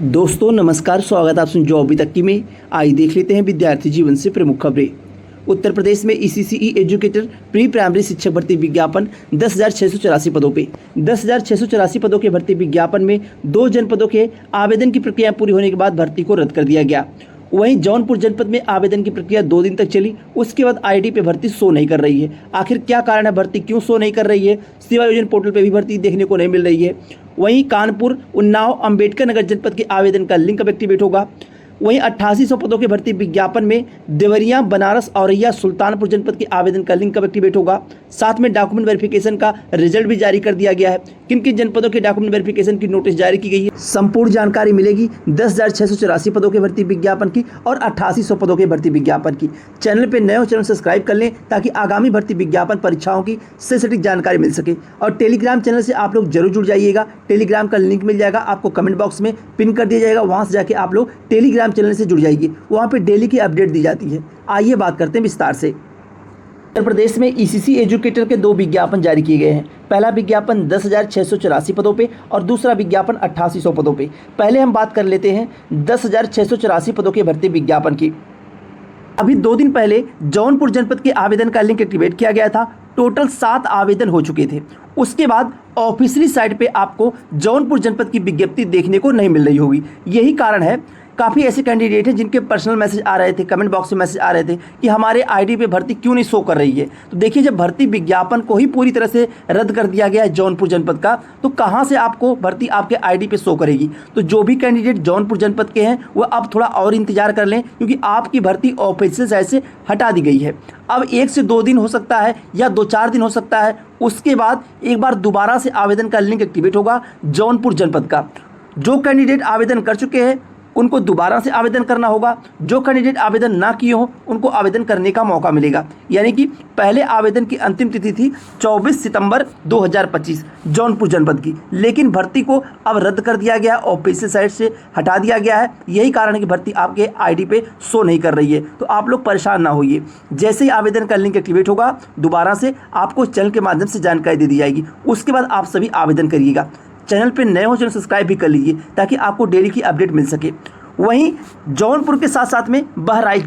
दोस्तों नमस्कार, स्वागत आप सुन जो अभी तक की में। आइए देख लेते हैं विद्यार्थी जीवन से प्रमुख खबरें। उत्तर प्रदेश में ईसीसीई एजुकेटर प्री प्राइमरी शिक्षक भर्ती विज्ञापन 10,684 पदों पे 10,684 पदों के भर्ती विज्ञापन में 2 जनपदों के आवेदन की प्रक्रिया पूरी होने के बाद भर्ती को रद्द कर दिया गया। वहीं जौनपुर जनपद में आवेदन की प्रक्रिया 2 दिन तक चली, उसके बाद आईडी पे भर्ती शो नहीं कर रही है। आखिर क्या कारण है, भर्ती क्यों शो नहीं कर रही है? सेवा योजना पोर्टल पे भी भर्ती देखने को नहीं मिल रही है। वहीं कानपुर, उन्नाव, अंबेडकर नगर जनपद के आवेदन का लिंक अब एक्टिवेट होगा। वहीं 8800 पदों के भर्ती विज्ञापन में देवरिया, बनारस, औरैया, सुल्तानपुर जनपद के आवेदन का लिंक कब एक्टिवेट होगा। साथ में डॉक्यूमेंट वेरिफिकेशन का रिजल्ट भी जारी कर दिया गया है। किन किन जनपदों के डॉक्यूमेंट वेरिफिकेशन की नोटिस जारी की गई है, संपूर्ण जानकारी मिलेगी 10,684 पदों के भर्ती विज्ञापन की और 8800 पदों के भर्ती विज्ञापन की। चैनल पर नए हो, चैनल सब्सक्राइब कर लें ताकि आगामी भर्ती विज्ञापन परीक्षाओं की सटीक जानकारी मिल सके। और टेलीग्राम चैनल से आप लोग जरूर जुड़ जाइएगा। टेलीग्राम का लिंक मिल जाएगा आपको, कमेंट बॉक्स में पिन कर दिया जाएगा। वहां से जाके आप लोग टेलीग्राम चैनल से जुड़ जाइए, वहां पे डेली की अपडेट दी जाती है। आइए बात करते हैं विस्तार से। उत्तर प्रदेश में ईसीसी एजुकेटर के 2 विज्ञापन जारी किए गए हैं। पहला विज्ञापन 10,684 पदों पे और दूसरा विज्ञापन 8800 पदों पे। पहले हम बात कर लेते हैं 10,684 पदों के भर्ती विज्ञापन की। अभी 2 दिन पहले जौनपुर जनपद के आवेदन का लिंक एक्टिवेट किया गया था। टोटल 7 आवेदन हो चुके थे। उसके बाद ऑफिशियली साइट पे आपको जौनपुर जनपद की विज्ञप्ति देखने को नहीं मिल रही होगी। यही कारण है, काफ़ी ऐसे कैंडिडेट हैं जिनके पर्सनल मैसेज आ रहे थे, कमेंट बॉक्स में मैसेज आ रहे थे कि हमारे आईडी पे भर्ती क्यों नहीं शो कर रही है। तो देखिए, जब भर्ती विज्ञापन को ही पूरी तरह से रद्द कर दिया गया है जौनपुर जनपद का, तो कहां से आपको भर्ती आपके आईडी पे शो करेगी। तो जो भी कैंडिडेट जौनपुर जनपद के हैं वह अब थोड़ा और इंतजार कर लें, क्योंकि आपकी भर्ती ऑफिशियल साइट से हटा दी गई है। अब 1 से 2 दिन हो सकता है या 2-4 दिन हो सकता है। उसके बाद एक बार दोबारा से आवेदन का लिंक एक्टिवेट होगा जौनपुर जनपद का। जो कैंडिडेट आवेदन कर चुके हैं उनको दोबारा से आवेदन करना होगा। जो कैंडिडेट आवेदन ना किए हो उनको आवेदन करने का मौका मिलेगा। यानी कि पहले आवेदन की अंतिम तिथि थी 24 सितंबर 2025 जौनपुर जनपद की, लेकिन भर्ती को अब रद्द कर दिया गया, ऑफिशियल साइट से हटा दिया गया है। यही कारण है कि भर्ती आपके आईडी पे शो नहीं कर रही है। तो आप लोग परेशान ना होइए। जैसे ही आवेदन का लिंक एक्टिवेट होगा दोबारा से आपको चैनल के माध्यम से जानकारी दे दी जाएगी। उसके बाद आप सभी आवेदन करिएगा। चैनल पे नए हो, चैनल सब्सक्राइब भी कर लीजिए ताकि आपको डेली की अपडेट मिल सके। वहीं जौनपुर के साथ साथ में बहराइच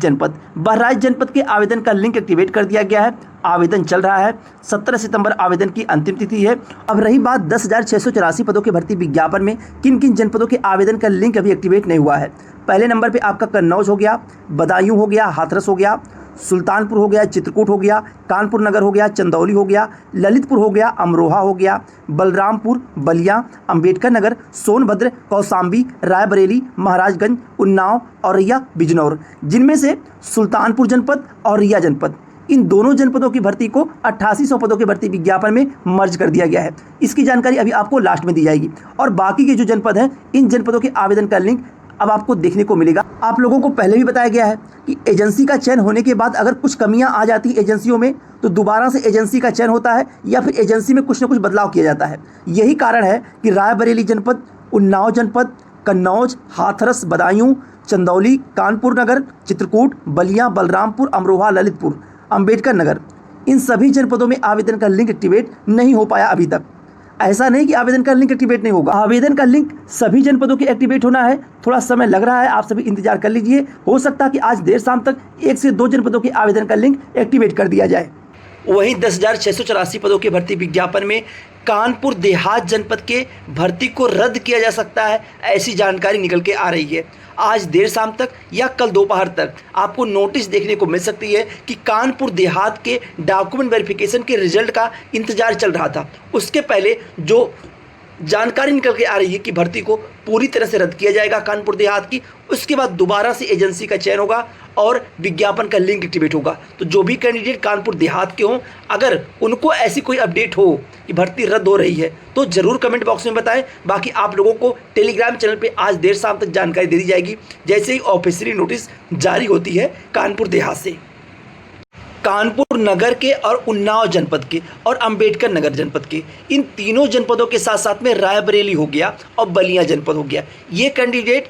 जनपद के आवेदन का लिंक एक्टिवेट कर दिया गया है। आवेदन चल रहा है। 17 सितंबर आवेदन की अंतिम तिथि है। अब रही बात 10,684 पदों के भर्ती विज्ञापन में किन किन जनपदों के आवेदन का लिंक अभी एक्टिवेट नहीं हुआ है। पहले नंबर पे आपका कन्नौज हो गया, बदायूं हो गया, हाथरस हो गया, सुल्तानपुर हो गया, चित्रकूट हो गया, कानपुर नगर हो गया, चंदौली हो गया, ललितपुर हो गया, अमरोहा हो गया, बलरामपुर, बलिया, अंबेडकर नगर, सोनभद्र, कौशाम्बी, रायबरेली, महाराजगंज, उन्नाव, औरैया, बिजनौर। जिनमें से सुल्तानपुर जनपद, औरैया जनपद, इन दोनों जनपदों की भर्ती को 8800 पदों के भर्ती विज्ञापन में मर्ज कर दिया गया है। इसकी जानकारी अभी आपको लास्ट में दी जाएगी। और बाकी के जो जनपद हैं, इन जनपदों के आवेदन का लिंक अब आपको देखने को मिलेगा। आप लोगों को पहले भी बताया गया है कि एजेंसी का चयन होने के बाद अगर कुछ कमियां आ जाती है एजेंसियों में, तो दोबारा से एजेंसी का चयन होता है या फिर एजेंसी में कुछ ना कुछ बदलाव किया जाता है। यही कारण है कि रायबरेली जनपद, उन्नाव जनपद, कन्नौज, हाथरस, बदायूं, चंदौली, कानपुर नगर, चित्रकूट, बलिया, बलरामपुर, अमरोहा, ललितपुर, अंबेडकर नगर, इन सभी जनपदों में आवेदन का लिंक एक्टिवेट नहीं हो पाया अभी तक। ऐसा नहीं कि आवेदन का लिंक एक्टिवेट नहीं होगा, आवेदन का लिंक सभी जनपदों के एक्टिवेट होना है। थोड़ा समय लग रहा है, आप सभी इंतजार कर लीजिए। हो सकता है कि आज देर शाम तक 1 से 2 जनपदों के आवेदन का लिंक एक्टिवेट कर दिया जाए। वहीं 10,684 पदों के भर्ती विज्ञापन में कानपुर देहात जनपद के भर्ती को रद्द किया जा सकता है, ऐसी जानकारी निकल के आ रही है। आज देर शाम तक या कल दोपहर तक आपको नोटिस देखने को मिल सकती है कि कानपुर देहात के डॉक्यूमेंट वेरिफिकेशन के रिजल्ट का इंतजार चल रहा था। उसके पहले जो जानकारी निकल के आ रही है कि भर्ती को पूरी तरह से रद्द किया जाएगा कानपुर देहात की। उसके बाद दोबारा से एजेंसी का चयन होगा और विज्ञापन का लिंक एक्टिवेट होगा। तो जो भी कैंडिडेट कानपुर देहात के हों, अगर उनको ऐसी कोई अपडेट हो कि भर्ती रद्द हो रही है तो ज़रूर कमेंट बॉक्स में बताएं। बाकी आप लोगों को टेलीग्राम चैनल पे आज देर शाम तक जानकारी दे दी जाएगी, जैसे ही ऑफिशियली नोटिस जारी होती है कानपुर देहात से। कानपुर नगर के और उन्नाव जनपद के और अंबेडकर नगर जनपद के, इन तीनों जनपदों के साथ साथ में रायबरेली हो गया और बलिया जनपद हो गया। ये कैंडिडेट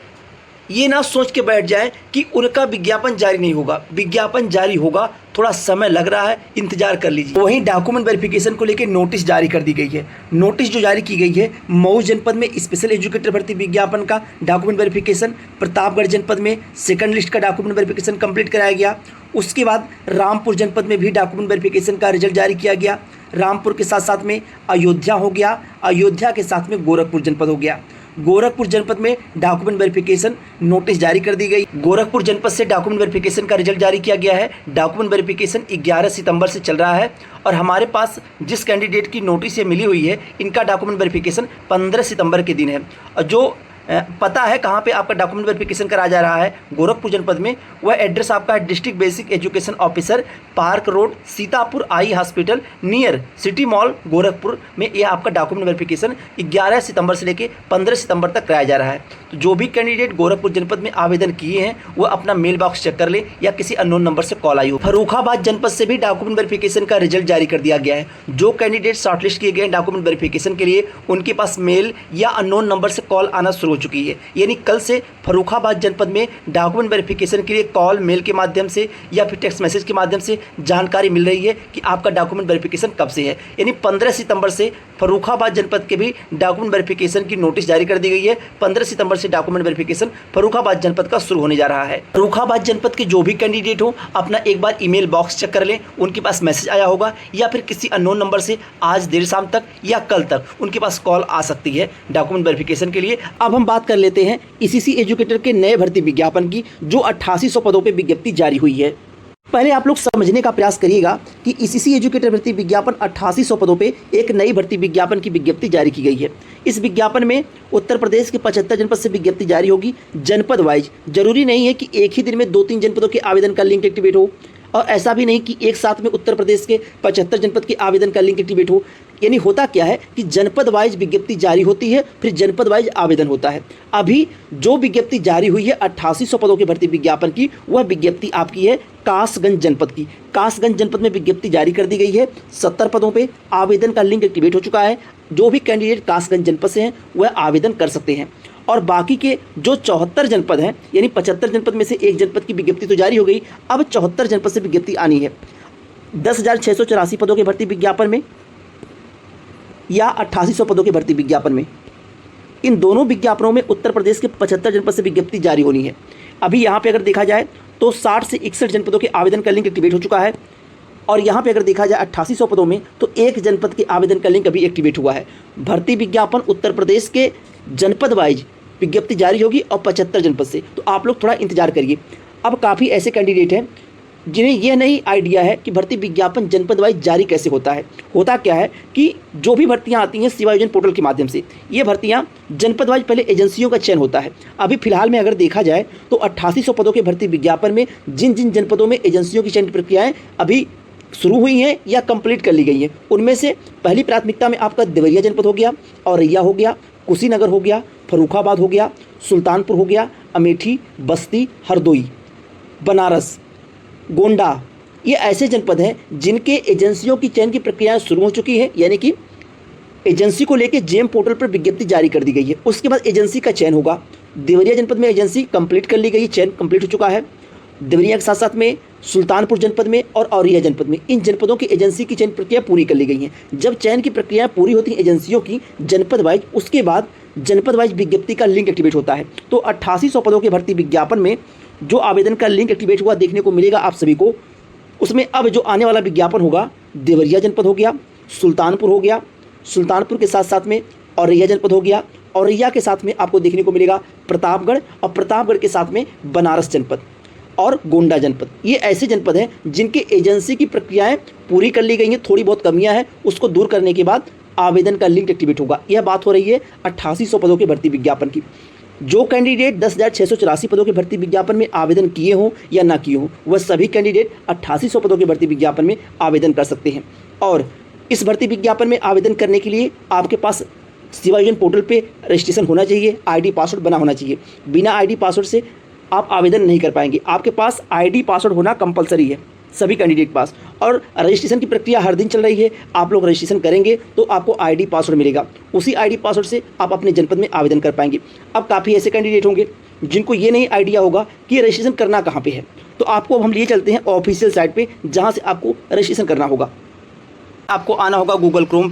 ये ना सोच के बैठ जाए कि उनका विज्ञापन जारी नहीं होगा। विज्ञापन जारी होगा, थोड़ा समय लग रहा है, इंतजार कर लीजिए। वहीं डॉक्यूमेंट वेरिफिकेशन को लेकर नोटिस जारी कर दी गई है। नोटिस जो जारी की गई है, मऊ जनपद में स्पेशल एजुकेटर भर्ती विज्ञापन का डॉक्यूमेंट वेरिफिकेशन, प्रतापगढ़ जनपद में सेकंड लिस्ट का डॉक्यूमेंट वेरिफिकेशन कंप्लीट कराया गया। उसके बाद रामपुर जनपद में भी डॉक्यूमेंट वेरिफिकेशन का रिजल्ट जारी किया गया। रामपुर के साथ साथ में अयोध्या हो गया, अयोध्या के साथ में गोरखपुर जनपद हो गया। गोरखपुर जनपद में डॉक्यूमेंट वेरिफिकेशन नोटिस जारी कर दी गई। गोरखपुर जनपद से डॉक्यूमेंट वेरिफिकेशन का रिजल्ट जारी किया गया है। डॉक्यूमेंट वेरिफिकेशन 11 सितंबर से चल रहा है और हमारे पास जिस कैंडिडेट की नोटिस ये मिली हुई है, इनका डॉक्यूमेंट वेरिफिकेशन 15 सितंबर के दिन है। और जो पता है कहाँ पे आपका डॉक्यूमेंट वेरिफिकेशन कराया जा रहा है गोरखपुर जनपद में, वह एड्रेस आपका है district basic education officer, park road, Sitapur eye hospital near city mall Gorakhpur में। यह आपका डॉक्यूमेंट वेरिफिकेशन 11 सितंबर से लेकर 15 सितंबर तक कराया जा रहा है। तो जो भी कैंडिडेट गोरखपुर जनपद में आवेदन किए हैं वह अपना मेल बॉक्स चेक कर ले या किसी अननोन नंबर से कॉल आई हो। फर्रुखाबाद जनपद से भी डॉक्यूमेंट वेरिफिकेशन का रिजल्ट जारी कर दिया गया है। जो कैंडिडेट शॉर्टलिस्ट किए गए डॉक्यूमेंट वेरिफिकेशन के लिए, उनके पास मेल या अननोन नंबर से कॉल आना शुरू हो चुकी है। यानी कल से फर्रुखाबाद जनपद में डॉक्यूमेंट वेरिफिकेशन के लिए कॉल, मेल के माध्यम से या फिर टेक्स्ट मैसेज के माध्यम से जानकारी मिल रही है कि आपका डॉक्यूमेंट वेरिफिकेशन कब से है। यानी 15 सितंबर से फर्रुखाबाद जनपद के भी डॉक्यूमेंट वेरिफिकेशन की नोटिस जारी कर दी गई है। 15 सितंबर से डॉक्यूमेंट वेरिफिकेशन फर्रुखाबाद जनपद का शुरू होने जा रहा है। फर्रुखाबाद जनपद के जो भी कैंडिडेट हो, अपना एक बार ईमेल बॉक्स चेक कर लें, उनके पास मैसेज आया होगा या फिर किसी अननोन नंबर से आज देर शाम तक या कल तक उनके पास कॉल आ सकती है डॉक्यूमेंट वेरिफिकेशन के लिए। अब हम बात कर लेते हैं ईसीसी एजुकेटर के नए भर्ती विज्ञापन की, जो 8800 पदों पर विज्ञप्ति जारी हुई है। पहले आप लोग समझने का प्रयास करिएगा कि ईसीसी एजुकेटर भर्ती विज्ञापन 8800 पदों पे एक नई भर्ती विज्ञापन की विज्ञप्ति जारी की गई है। इस विज्ञापन में उत्तर प्रदेश के 75 जनपद से विज्ञप्ति जारी होगी, जनपद वाइज। जरूरी नहीं है कि एक ही दिन में 2-3 जनपदों के आवेदन का लिंक एक्टिवेट हो, और ऐसा भी नहीं कि एक साथ में उत्तर प्रदेश के 75 जनपद के आवेदन का लिंक एक्टिवेट हो। यानी होता क्या है कि जनपद वाइज विज्ञप्ति जारी होती है, फिर जनपद वाइज आवेदन होता है। अभी जो विज्ञप्ति जारी हुई है 8800 पदों की भर्ती विज्ञापन की, वह विज्ञप्ति आपकी है कासगंज जनपद की। कासगंज जनपद में विज्ञप्ति जारी कर दी गई है। 70 पदों पे आवेदन का लिंक एक्टिवेट हो चुका है। जो भी कैंडिडेट कासगंज जनपद से हैं वह आवेदन कर सकते हैं। और बाकी के जो 74 जनपद हैं, यानी 75 जनपद में से एक जनपद की विज्ञप्ति तो जारी हो गई, अब 74 जनपद से विज्ञप्ति आनी है 10,684 पदों के भर्ती विज्ञापन में या 8800 पदों के भर्ती विज्ञापन में। इन दोनों विज्ञापनों में उत्तर प्रदेश के 75 जनपद से विज्ञप्ति जारी होनी है। अभी यहाँ पे अगर देखा जाए तो 60 से 61 जनपदों के आवेदन का लिंक एक्टिवेट हो चुका है, और यहाँ पे अगर देखा जाए 8800 पदों में तो एक जनपद के आवेदन का लिंक अभी एक्टिवेट हुआ है। भर्ती विज्ञापन उत्तर प्रदेश के जनपद वाइज विज्ञप्ति जारी होगी और 75 जनपद से, तो आप लोग थोड़ा इंतजार करिए। अब काफ़ी ऐसे कैंडिडेट हैं जिन्हें यह नहीं आइडिया है कि भर्ती विज्ञापन जनपद वाइज जारी कैसे होता है। होता क्या है कि जो भी भर्तियां आती हैं सेवा योजना पोर्टल के माध्यम से, ये भर्तियां जनपद वाइज पहले एजेंसियों का चयन होता है। अभी फिलहाल में अगर देखा जाए तो 8800 पदों के भर्ती विज्ञापन में जिन जिन जनपदों में एजेंसियों की चयन प्रक्रियाएँ अभी शुरू हुई हैं या कंप्लीट कर ली गई हैं, उनमें से पहली प्राथमिकता में आपका देवरिया जनपद हो गया, औरैया हो गया, कुशीनगर हो गया, फर्रुखाबाद हो गया, सुल्तानपुर हो गया, अमेठी, बस्ती, हरदोई, बनारस, गोंडा। ये ऐसे जनपद हैं जिनके एजेंसियों की चयन की प्रक्रिया शुरू हो चुकी है, यानी कि एजेंसी को लेकर जेम पोर्टल पर विज्ञप्ति जारी कर दी गई है। उसके बाद एजेंसी का चयन होगा। देवरिया जनपद में एजेंसी कंप्लीट कर ली गई, चयन कंप्लीट हो चुका है। देवरिया के साथ साथ में सुल्तानपुर जनपद में और औरैया जनपद में, इन जनपदों की एजेंसी की चयन प्रक्रिया पूरी कर ली गई है। जब चयन की प्रक्रिया पूरी होती है एजेंसियों की जनपद वाइज, उसके बाद जनपद वाइज विज्ञप्ति का लिंक एक्टिवेट होता है। तो 8800 पदों के भर्ती विज्ञापन में जो आवेदन का लिंक एक्टिवेट हुआ देखने को मिलेगा आप सभी को। उसमें अब जो आने वाला विज्ञापन होगा, देवरिया जनपद हो गया, सुल्तानपुर हो गया, सुल्तानपुर के साथ साथ में औरैया जनपद हो गया, औरैया के साथ में आपको देखने को मिलेगा प्रतापगढ़, और प्रतापगढ़ के साथ में बनारस जनपद और गोंडा जनपद। ये ऐसे जनपद हैं जिनके एजेंसी की प्रक्रियाएं पूरी कर ली गई हैं, थोड़ी बहुत कमियां हैं, उसको दूर करने के बाद आवेदन का लिंक एक्टिवेट होगा। यह बात हो रही है 8800 पदों के भर्ती विज्ञापन की। जो कैंडिडेट 10,684 पदों के भर्ती विज्ञापन में आवेदन किए हों या ना किए हों, वह सभी कैंडिडेट 8800 पदों के भर्ती विज्ञापन में आवेदन कर सकते हैं। और इस भर्ती विज्ञापन में आवेदन करने के लिए आपके पास सेवा योजना पोर्टल पे रजिस्ट्रेशन होना चाहिए, आईडी पासवर्ड बना होना चाहिए। बिना आईडी पासवर्ड से आप आवेदन नहीं कर पाएंगे। आपके पास आईडी पासवर्ड होना कंपलसरी है सभी कैंडिडेट के पास, और रजिस्ट्रेशन की प्रक्रिया हर दिन चल रही है। आप लोग रजिस्ट्रेशन करेंगे तो आपको आईडी पासवर्ड मिलेगा, उसी आईडी पासवर्ड से आप अपने जनपद में आवेदन कर पाएंगे। अब काफ़ी ऐसे कैंडिडेट होंगे जिनको ये नहीं आइडिया होगा कि रजिस्ट्रेशन करना कहाँ पे है, तो आपको अब हम लिए चलते हैं ऑफिशियल साइट पे, जहाँ से आपको रजिस्ट्रेशन करना होगा। आपको आना होगा गूगल क्रोम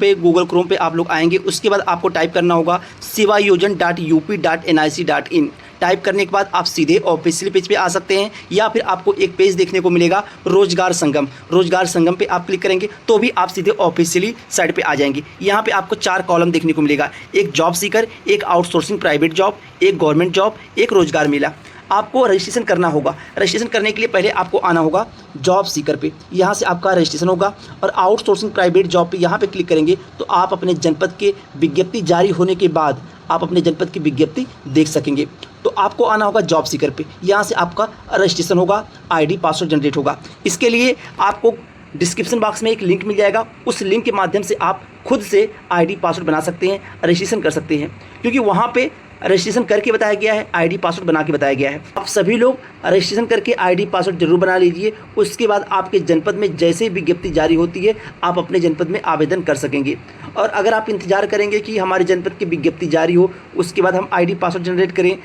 पे आप लोग आएंगे। उसके बाद आपको टाइप करना होगा sevayojan.up.nic.in। टाइप करने के बाद आप सीधे ऑफिशियल पेज पे आ सकते हैं, या फिर आपको एक पेज देखने को मिलेगा रोजगार संगम पे आप क्लिक करेंगे तो भी आप सीधे ऑफिशियली साइट पे आ जाएंगे। यहाँ पे आपको 4 कॉलम देखने को मिलेगा, एक जॉब सीकर, एक आउटसोर्सिंग प्राइवेट जॉब, एक गवर्नमेंट जॉब, एक रोजगार मेला। आपको रजिस्ट्रेशन करना होगा। रजिस्ट्रेशन करने के लिए पहले आपको आना होगा जॉब सीकर पे, यहाँ से आपका रजिस्ट्रेशन होगा। और आउटसोर्सिंग प्राइवेट जॉब पे यहाँ पे क्लिक करेंगे तो आप अपने जनपद के विज्ञप्ति जारी होने के बाद आप अपने जनपद की विज्ञप्ति देख सकेंगे। तो आपको आना होगा जॉब सीकर पे, यहाँ से आपका रजिस्ट्रेशन होगा, आईडी पासवर्ड जनरेट होगा। इसके लिए आपको डिस्क्रिप्शन बॉक्स में एक लिंक मिल जाएगा, उस लिंक के माध्यम से आप खुद से आईडी पासवर्ड बना सकते हैं, रजिस्ट्रेशन कर सकते हैं, क्योंकि वहाँ पे रजिस्ट्रेशन करके बताया गया है, आईडी पासवर्ड बना के बताया गया है। आप सभी लोग रजिस्ट्रेशन करके आईडी पासवर्ड जरूर बना लीजिए। उसके बाद आपके जनपद में जैसे ही विज्ञप्ति जारी होती है आप अपने जनपद में आवेदन कर सकेंगे। और अगर आप इंतजार करेंगे कि हमारे जनपद की विज्ञप्ति जारी हो उसके बाद हम आईडी पासवर्ड जनरेट करें,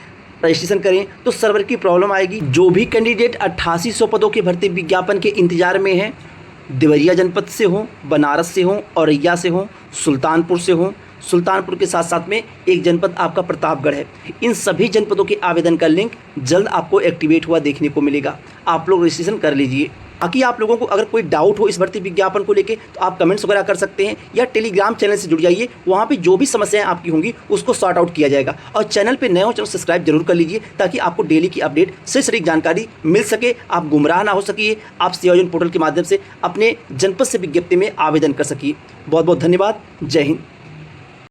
रजिस्ट्रेशन करें, तो सर्वर की प्रॉब्लम आएगी। जो भी कैंडिडेट 8800 पदों के भर्ती विज्ञापन के इंतजार में हैं, देवरिया जनपद से हों, बनारस से हों, औरैया से हों, सुल्तानपुर से हों, सुल्तानपुर के साथ साथ में एक जनपद आपका प्रतापगढ़ है, इन सभी जनपदों के आवेदन का लिंक जल्द आपको एक्टिवेट हुआ देखने को मिलेगा। आप लोग रजिस्ट्रेशन कर लीजिए। बाकी आप लोगों को अगर कोई डाउट हो इस भर्ती विज्ञापन को लेके तो आप कमेंट्स वगैरह कर सकते हैं, या टेलीग्राम चैनल से जुड़ जाइए, वहाँ पे जो भी समस्याएं आपकी होंगी उसको सॉर्ट आउट किया जाएगा। और चैनल पे नए हो चैनल सब्सक्राइब जरूर कर लीजिए, ताकि आपको डेली की अपडेट से सटीक जानकारी मिल सके, आप गुमराह ना हो सकिए, आप सेवायोजन पोर्टल के माध्यम से अपने जनपद से विज्ञप्ति में आवेदन कर सकिए। बहुत बहुत धन्यवाद। जय हिंद।